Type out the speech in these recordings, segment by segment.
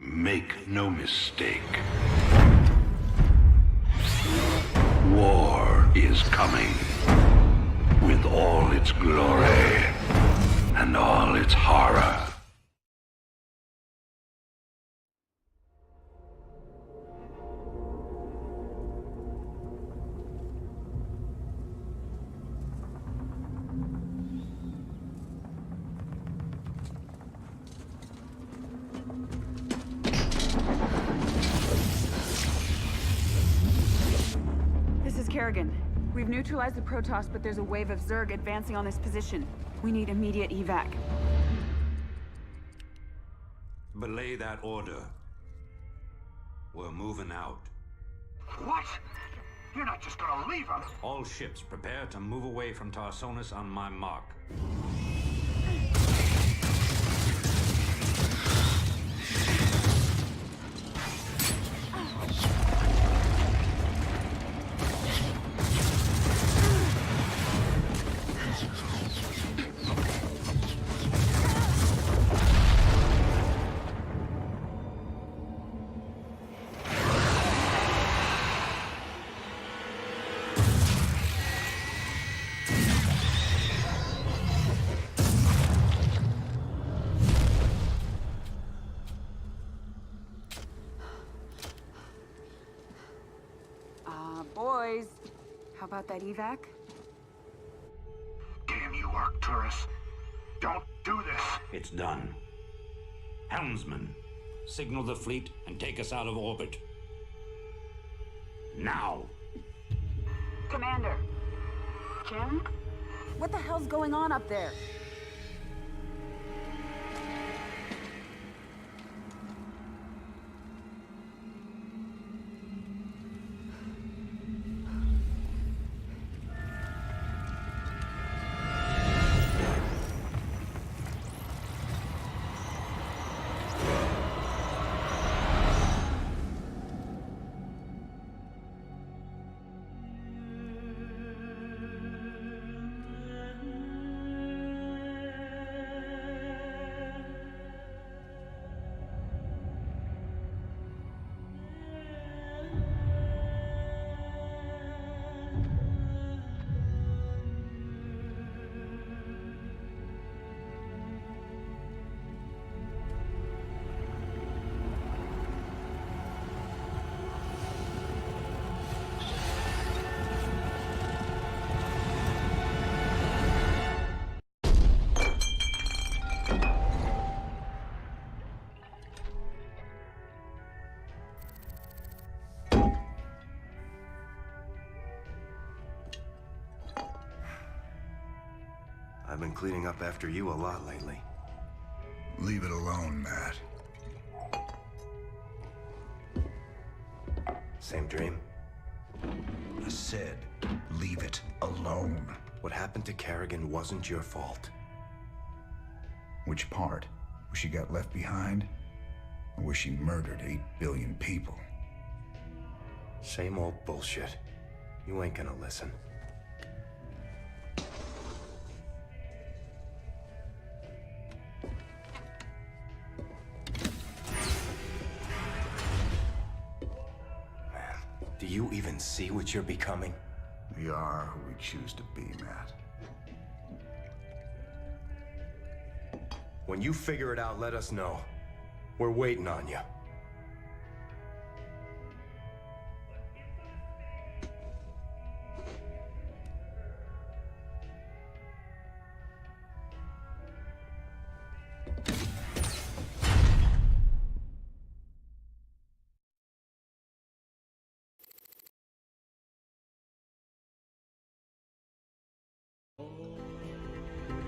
Make no mistake. War is coming. With all its glory and all its horror. This is Kerrigan. We've neutralized the Protoss, but there's a wave of Zerg advancing on this position. We need immediate evac. Belay that order. We're moving out. What? You're not just gonna leave us? All ships prepare to move away from Tarsonis on my mark. Boys, how about that evac? Damn you, Arcturus. Don't do this. It's done. Helmsman, signal the fleet and take us out of orbit. Now! Commander. Jim? What the hell's going on up there? I've been cleaning up after you a lot lately. Leave it alone, Matt. Same dream? I said, leave it alone. What happened to Kerrigan wasn't your fault. Which part? Where she got left behind? Or where she murdered 8 billion people? Same old bullshit. You ain't gonna listen. Do you even see what you're becoming? We are who we choose to be, Matt. When you figure it out, let us know. We're waiting on you.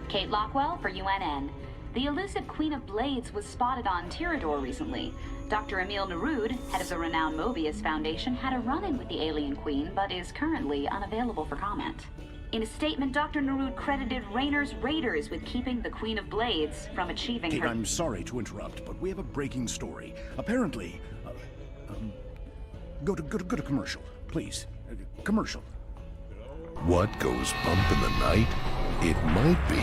Kate Lockwell for UNN. The elusive Queen of Blades was spotted on Tirador recently. Dr. Emil Nerud, head of the renowned Mobius Foundation, had a run-in with the alien queen, but is currently unavailable for comment. In a statement, Dr. Nerud credited Raynor's raiders with keeping the Queen of Blades from achieving Kate, her... I'm sorry to interrupt, but we have a breaking story. Apparently, go to commercial, please. Commercial. What goes bump in the night It might be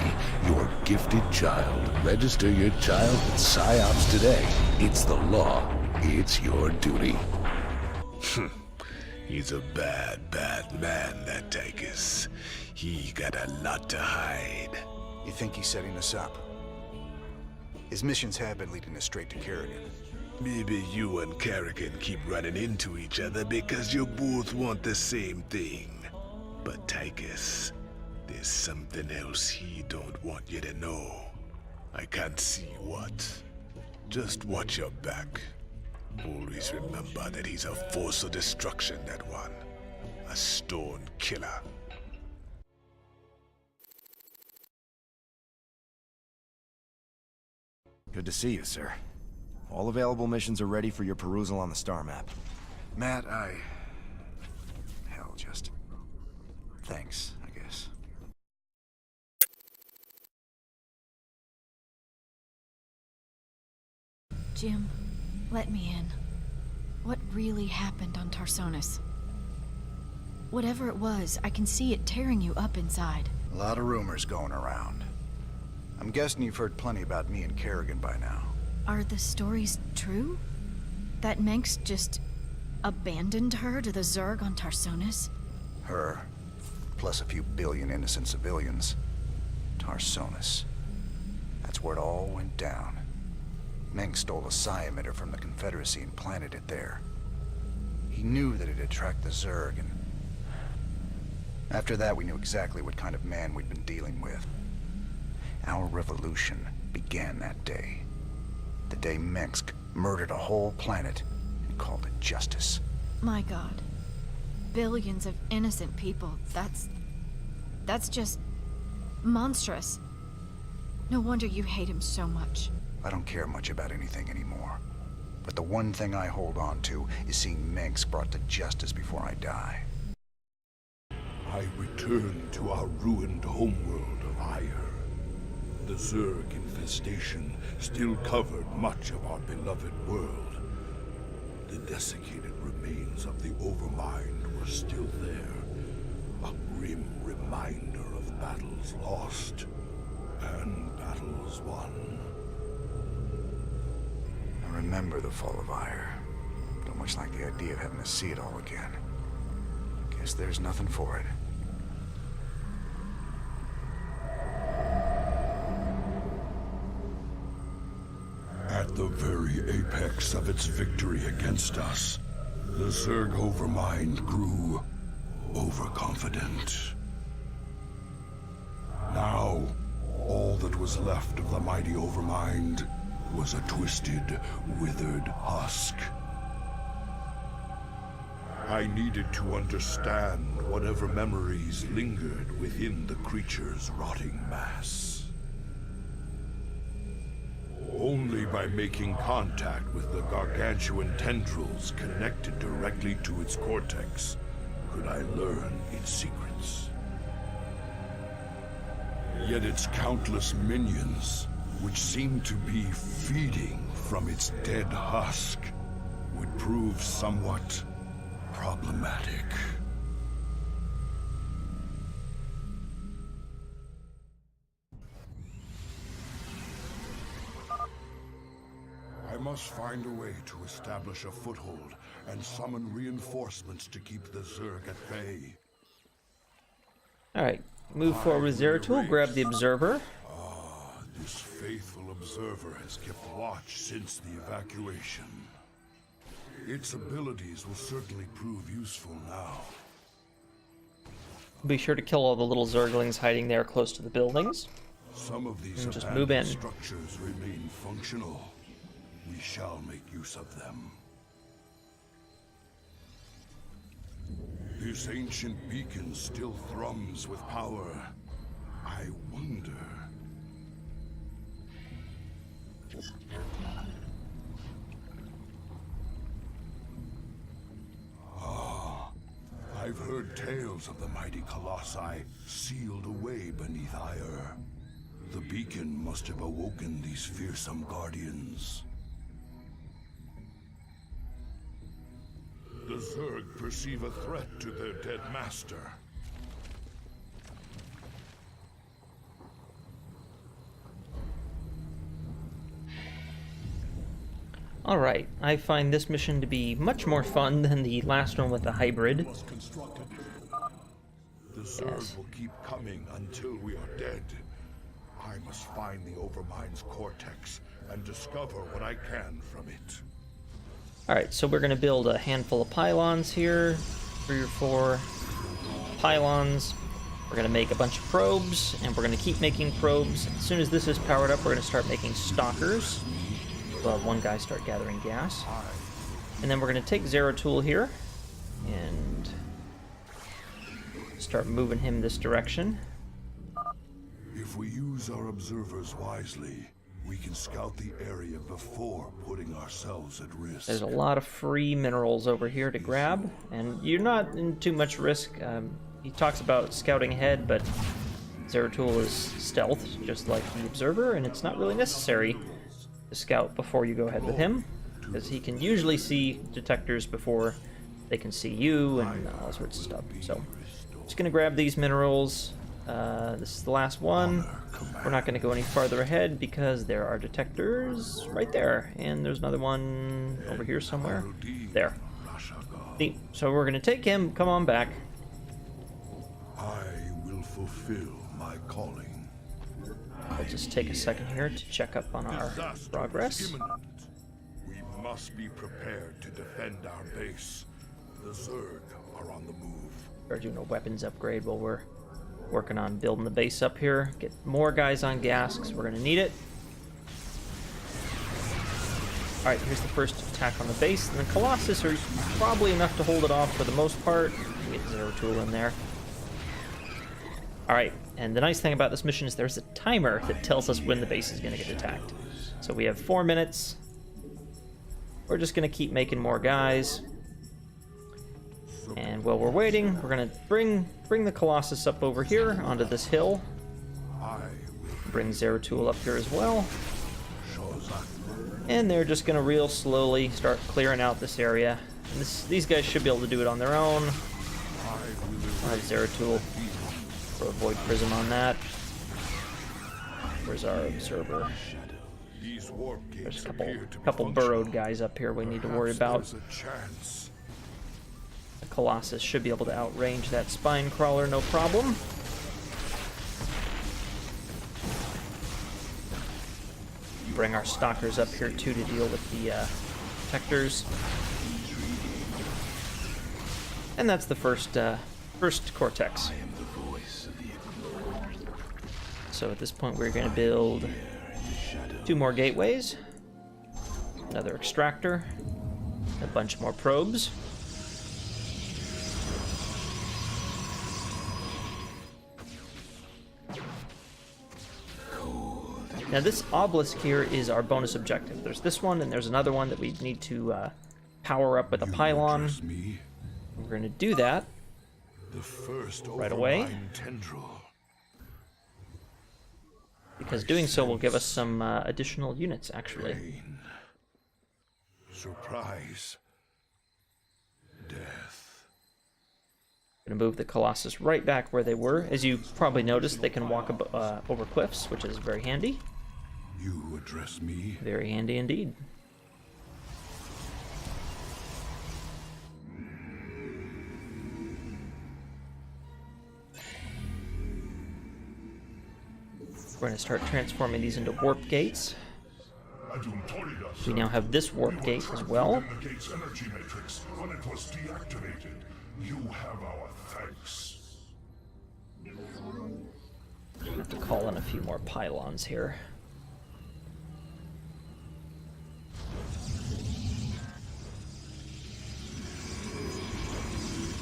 your gifted child. Register your child with PsyOps today. It's the law. It's your duty. He's a bad, bad man, that Tychus. He got a lot to hide. You think he's setting us up? His missions have been leading us straight to Kerrigan. Maybe you and Kerrigan keep running into each other because you both want the same thing. But Tychus, there's something else he don't want you to know. I can't see what. Just watch your back. Always remember that he's a force of destruction, that one. A stone killer. Good to see you, sir. All available missions are ready for your perusal on the star map. Matt, hell, just... thanks, I guess. Jim, let me in. What really happened on Tarsonis? Whatever it was, I can see it tearing you up inside. A lot of rumors going around. I'm guessing you've heard plenty about me and Kerrigan by now. Are the stories true? That Menks just abandoned her to the Zerg on Tarsonis? Her, plus a few billion innocent civilians. Tarsonis. That's where it all went down. Meng stole a psi emitter from the Confederacy and planted it there. He knew that it'd attract the Zerg, and... after that, we knew exactly what kind of man we'd been dealing with. Our revolution began that day. The day Mensk murdered a whole planet and called it justice. My God. Billions of innocent people. That's just... monstrous. No wonder you hate him so much. I don't care much about anything anymore. But the one thing I hold on to is seeing Mensk brought to justice before I die. I return to our ruined homeworld of Ire. The Zerg infestation still covered much of our beloved world. The desiccated remains of the Overmind were still there, a grim reminder of battles lost and battles won. I remember the fall of Ire. Don't much like the idea of having to see it all again. Guess there's nothing for it. At the very apex of its victory against us, the Zerg Overmind grew overconfident. Now, all that was left of the mighty Overmind was a twisted, withered husk. I needed to understand whatever memories lingered within the creature's rotting mass. Only by making contact with the gargantuan tendrils connected directly to its cortex could I learn its secrets. Yet its countless minions, which seemed to be feeding from its dead husk, would prove somewhat problematic. I must find a way to establish a foothold and summon reinforcements to keep the Zerg at bay. Alright, move forward with Zeratul, grab the observer. This faithful observer has kept watch since the evacuation. Its abilities will certainly prove useful now. Be sure to kill all the little Zerglings hiding there close to the buildings. Some of these and just move in. Structures remain functional. We shall make use of them. This ancient beacon still thrums with power. I wonder... I've heard tales of the mighty colossi sealed away beneath Ire. The beacon must have awoken these fearsome guardians. The Zerg perceive a threat to their dead master. Alright, I find this mission to be much more fun than the last one with the hybrid. The Zerg will keep coming until we are dead. I must find the Overmind's cortex and discover what I can from it. Alright, so we're going to build a handful of pylons here. 3 or 4 pylons. We're going to make a bunch of probes, and we're going to keep making probes. As soon as this is powered up, we're going to start making stalkers. We'll have one guy start gathering gas. And then we're going to take Zeratul here and start moving him this direction. If we use our observers wisely, we can scout the area before putting ourselves at risk. There's a lot of free minerals over here to grab, and you're not in too much risk. He talks about scouting ahead, but Zeratul is stealth, just like the observer, and it's not really necessary to scout before you go ahead with him, because he can usually see detectors before they can see you and all sorts of stuff. So, just gonna grab these minerals. This is the last one. We're not gonna go any farther ahead because there are detectors right there, and there's another one over here somewhere. There. So we're gonna take him. Come on back. I will fulfill my calling. I'll just take a second here to check up on our progress. We must be prepared to defend our base. The Zerg are on the move. We're doing a weapons upgrade while we're working on building the base up here. Get more guys on gas, because we're going to need it. Alright, here's the first attack on the base. And the Colossus are probably enough to hold it off for the most part. Get Zeratul in there. Alright, and the nice thing about this mission is there's a timer that tells us when the base is going to get attacked. So we have 4 minutes. We're just going to keep making more guys. And while we're waiting, we're going to bring the Colossus up over here onto this hill. Bring Zeratul up here as well. And they're just going to real slowly start clearing out this area. And these guys should be able to do it on their own. I'll have Zeratul throw a void prism on that. Where's our observer? There's a couple burrowed guys up here we need to worry about. The Colossus should be able to outrange that spine crawler, no problem. Bring our stalkers up here too to deal with the detectors. And that's the first cortex. So at this point we're going to build 2 more gateways, another extractor, a bunch more probes. Now this obelisk here is our bonus objective. There's this one and there's another one that we need to power up with a pylon. We're going to do that right away, because doing so will give us some additional units, actually. Surprise. Death. Going to move the Colossus right back where they were. As you probably noticed, they can walk over cliffs, which is very handy. You address me? Very handy indeed. We're going to start transforming these into warp gates. We now have this warp gate as well. I have to call in a few more pylons here.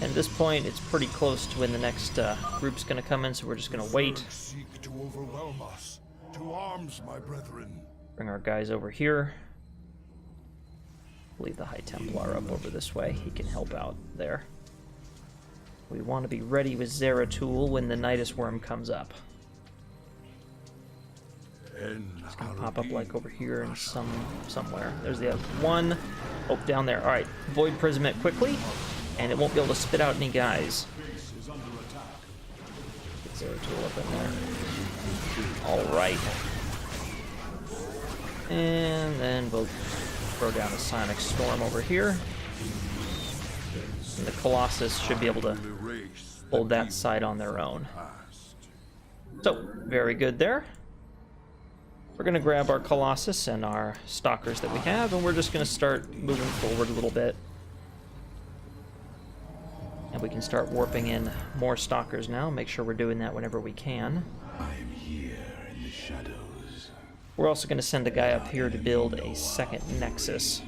At this point, it's pretty close to when the next group's going to come in, so we're just going to wait. Seek to overwhelm us. To arms, my brethren. Bring our guys over here. Leave the High Templar up over this way. He can help out there. We want to be ready with Zeratul when the Nidus Worm comes up. It's going to pop up like over here and somewhere. There's the other one. Oh, down there. Alright, Void Prism it quickly, and it won't be able to spit out any guys. Get Zeratul up in there. Alright. And then we'll throw down a Sonic Storm over here. And the Colossus should be able to hold that side on their own. So, very good there. We're going to grab our Colossus and our Stalkers that we have, and we're just going to start moving forward a little bit. And we can start warping in more Stalkers now. Make sure we're doing that whenever we can. I am here in the shadows. We're also going to send a guy up here to build a second Nexus.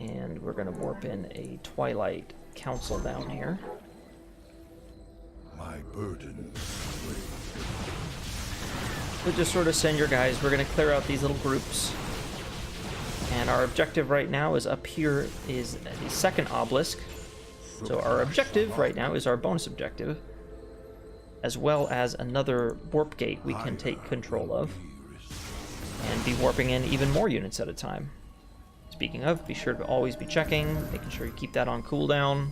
And we're going to warp in a Twilight Council down here. My burden. So just sort of send your guys. We're going to clear out these little groups. And our objective right now is up here is the second obelisk. So our objective right now is our bonus objective, as well as another warp gate we can take control of and be warping in even more units at a time. Speaking of, be sure to always be checking, making sure you keep that on cooldown.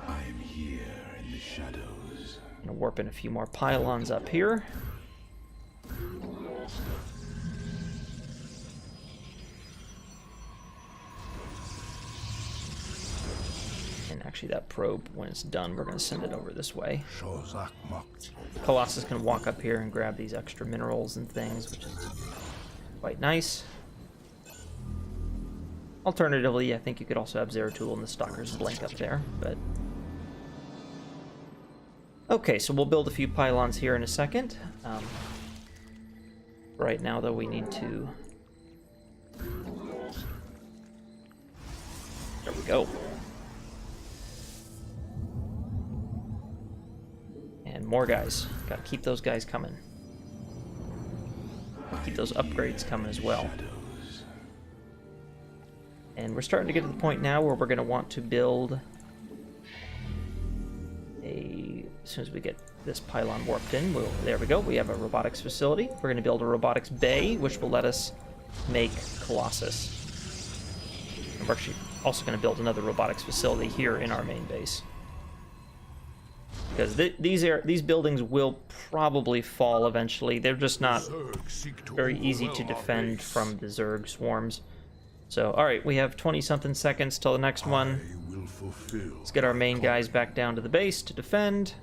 I am here in the shadows. Gonna warp in a few more pylons up here. And actually that probe, when it's done, we're gonna send it over this way. Colossus can walk up here and grab these extra minerals and things, which is quite nice. Alternatively, I think you could also have Zeratul and the Stalkers blink up there, but... Okay, so we'll build a few pylons here in a second. Right now, though, we need to... There we go. And more guys. Gotta keep those guys coming. Keep those upgrades coming as well. And we're starting to get to the point now where we're going to want to build a... As soon as we get this pylon warped in, there we go. We have a robotics facility. We're going to build a robotics bay, which will let us make Colossus. And we're actually also going to build another robotics facility here in our main base. Because these buildings will probably fall eventually. They're just not very easy to defend from the Zerg swarms. So, alright, we have 20-something seconds till the next one. Let's get our main guys back down to the base to defend.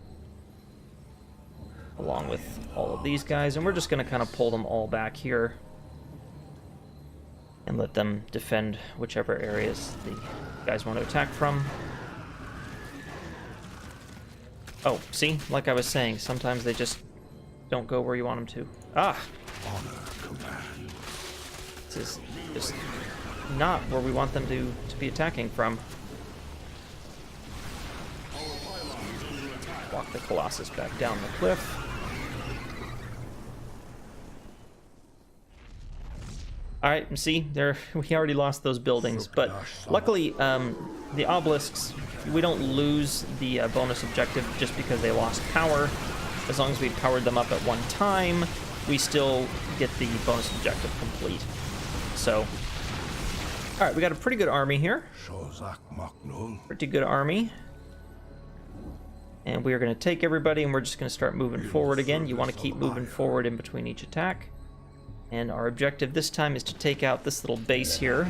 Along with all of these guys. And we're just going to kind of pull them all back here. And let them defend whichever areas the guys want to attack from. Oh, see? Like I was saying, sometimes they just don't go where you want them to. Ah! This is just... not where we want them to be attacking from. Walk the Colossus back down the cliff. Alright, see, we already lost those buildings, but luckily the obelisks, we don't lose the bonus objective just because they lost power. As long as we powered them up at one time, we still get the bonus objective complete. So... Alright, we got a pretty good army here. Pretty good army. And we are going to take everybody and we're just going to start moving forward again. You want to keep moving forward in between each attack. And our objective this time is to take out this little base here.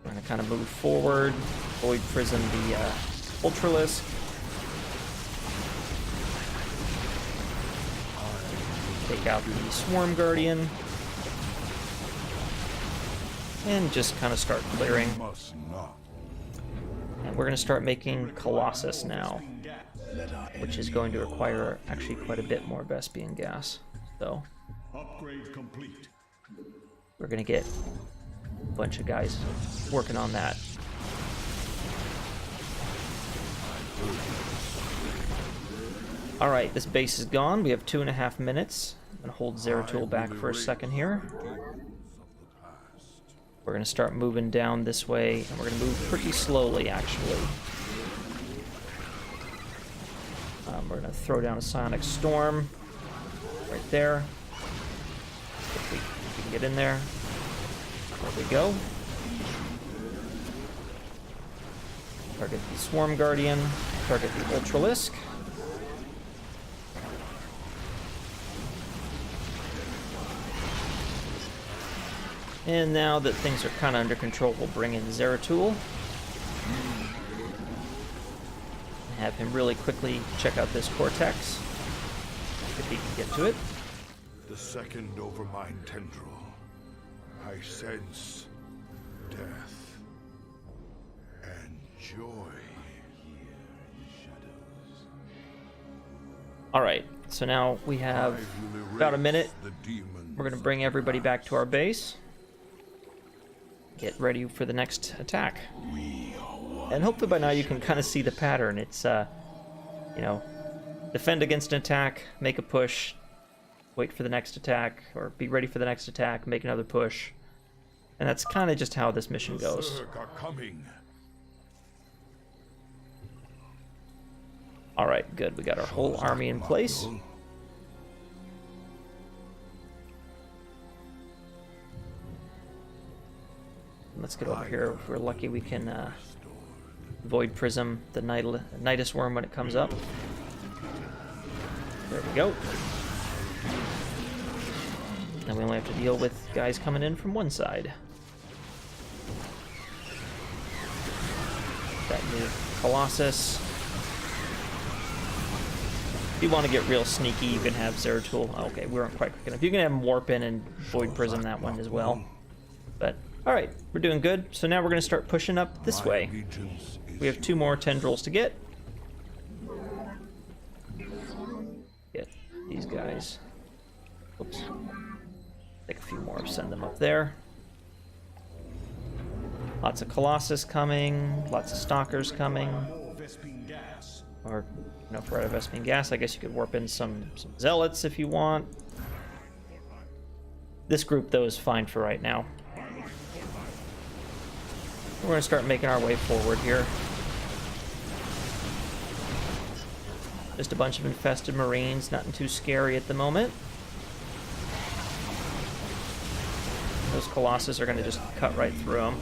We're going to kind of move forward, Void Prism the Ultralisk. Take out the Swarm Guardian. And just kind of start clearing. And we're going to start making Colossus now, which is going to require actually quite a bit more Vespian gas. So we're going to get a bunch of guys working on that. Alright, this base is gone. We have 2.5 minutes. I'm going to hold Zeratul back for a second here. We're going to start moving down this way, and we're going to move pretty slowly, actually. We're going to throw down a Sonic Storm right there. If we can get in there. There we go. Target the Swarm Guardian. Target the Ultralisk. And now that things are kind of under control, we'll bring in Zeratul. Have him really quickly check out this cortex, if he can get to it. The second overmind tendril. I sense death and joy. Alright, so now we have about a minute. We're going to bring everybody back to our base. Get ready for the next attack. And hopefully by now you can kind of see the pattern. It's, you know, defend against an attack, make a push, wait for the next attack, or be ready for the next attack, make another push. And that's kind of just how this mission goes. Alright, good. We got our whole army in place. Let's get over here. If we're lucky, we can Void Prism the Nidus Worm when it comes up. There we go. And we only have to deal with guys coming in from one side. That new Colossus. If you want to get real sneaky, you can have Zeratul. Okay, we weren't quite quick enough. You can have him warp in and Void Prism that one as well. But, alright, we're doing good. So now we're going to start pushing up this way. We have 2 more tendrils to get. Get these guys. Oops. Take a few more, send them up there. Lots of Colossus coming, lots of Stalkers coming. Or, you know, if we're out of Vespene gas, I guess you could warp in some Zealots if you want. This group, though, is fine for right now. We're going to start making our way forward here. Just a bunch of infested Marines, nothing too scary at the moment. Those Colossus are going to just cut right through them.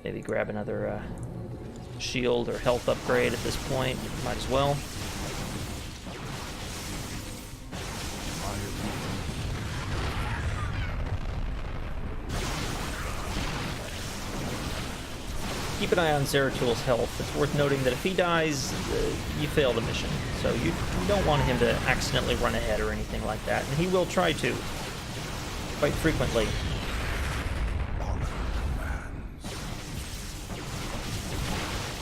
Maybe grab another shield or health upgrade at this point. Might as well. Keep an eye on Zeratul's health. It's worth noting that if he dies, you fail the mission. So you don't want him to accidentally run ahead or anything like that. And he will try to, quite frequently.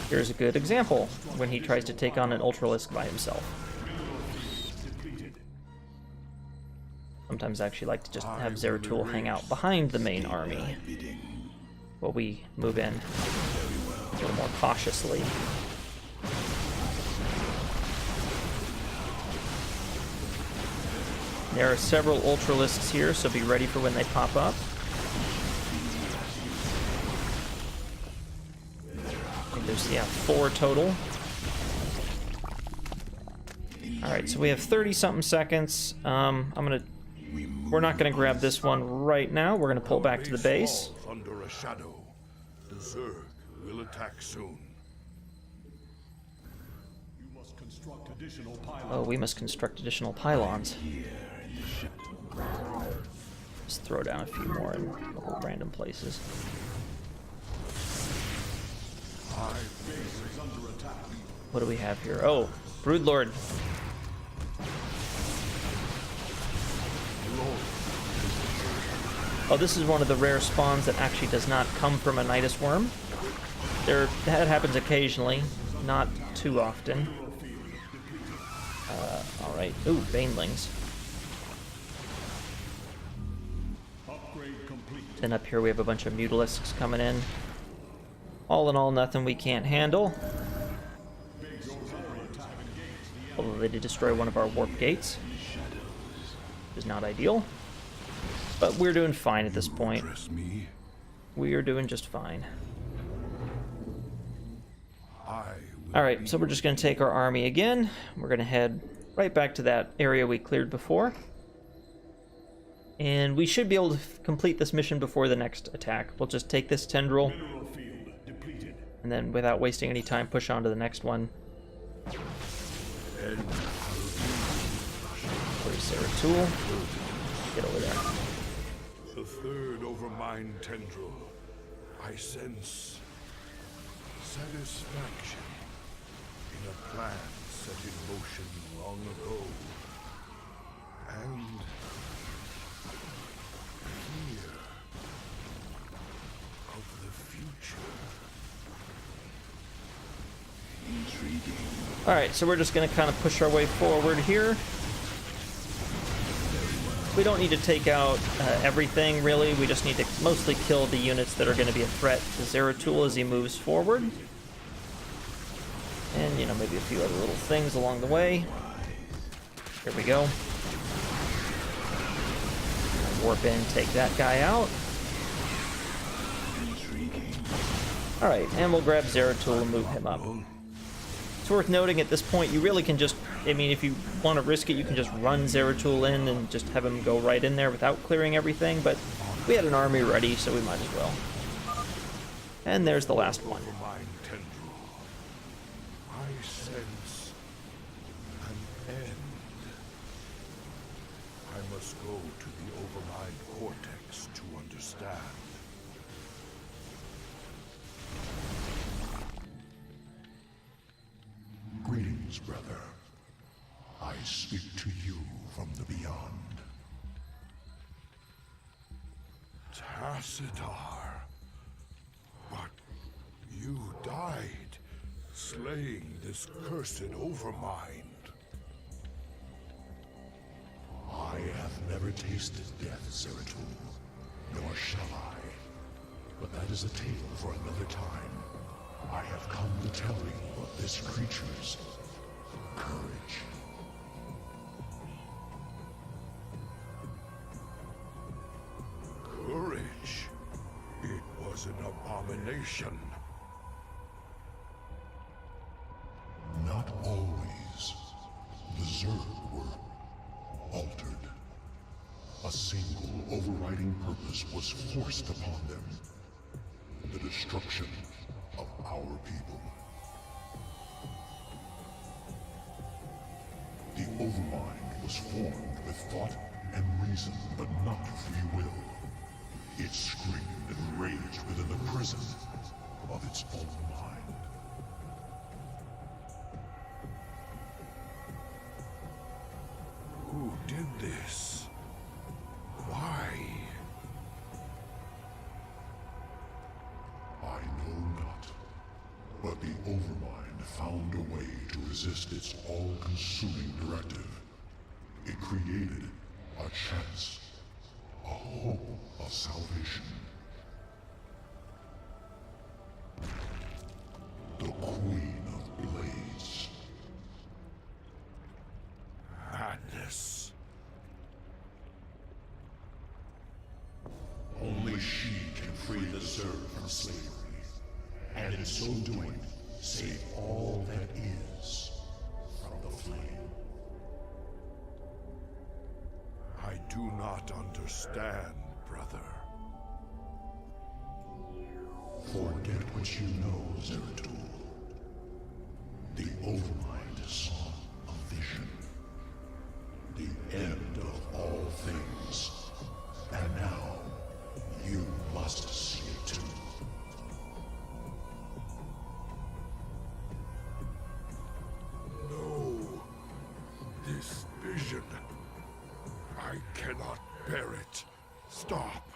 Here's a good example when he tries to take on an Ultralisk by himself. Sometimes I actually like to just have Zeratul hang out behind the main army while we move in a little more cautiously. There are several Ultralisks here, so be ready for when they pop up. There's, yeah, 4 total. Alright, so we have 30-something seconds. We're not gonna grab this one right now. We're gonna pull back to the base. Under a shadow. The Zerg will attack soon. Oh, we must construct additional pylons. Just throw down a few more in random places. What do we have here? Oh, Broodlord. Oh, this is one of the rare spawns that actually does not come from a Nidus Worm. That happens occasionally, not too often. Alright. Ooh, Banelings. Then up here we have a bunch of Mutalisks coming in. All in all, nothing we can't handle. Although they did destroy one of our warp gates, which is not ideal. But we're doing fine at this point. We are doing just fine. Alright, so we're just going to take our army again. We're going to head right back to that area we cleared before. And we should be able to complete this mission before the next attack. We'll just take this tendril, And then, without wasting any time, push on to the next one. Where's Zeratul? Get over there. The third overmind tendril. I sense satisfaction in a plan set in motion long ago. And fear of the future. Intriguing. Alright, so we're just going to kind of push our way forward here. We don't need to take out everything, really. We just need to mostly kill the units that are going to be a threat to Zeratul as he moves forward. And, you know, maybe a few other little things along the way. Here we go. Warp in, take that guy out. Alright, and we'll grab Zeratul and move him up. It's worth noting at this point, you really can just, I mean, if you want to risk it, you can just run Zeratul in and just have him go right in there without clearing everything, but we had an army ready, so we might as well. And there's the last one. I sense an end. I must go to the overmind cortex to understand. Greetings, brother. I speak to you from the beyond. Tacitar. But you died, slaying this cursed overmind. I have never tasted death, Zeratul, nor shall I. But that is a tale for another time. I have come to tell you of this creature's courage. Courage? It was an abomination. Not always. The Zerg were altered. A single overriding purpose was forced upon them. The destruction of our people. The Overmind was formed with thought and reason, but not free will. It screamed and raged within the prison of its own mind. Who did this? Why? I know not, but the Overmind found a way to resist its all-consuming directive. It created a chance, a hope of salvation. The Queen of Blades. Madness. Only she can free the Zerg from slavery, and in so doing, save all that is from the flame. I do not understand, brother. Forget what you know, Zeratul. The Overmind saw a vision. The end of all things. And now, you must see it too. No. This vision. I cannot bear it. Stop.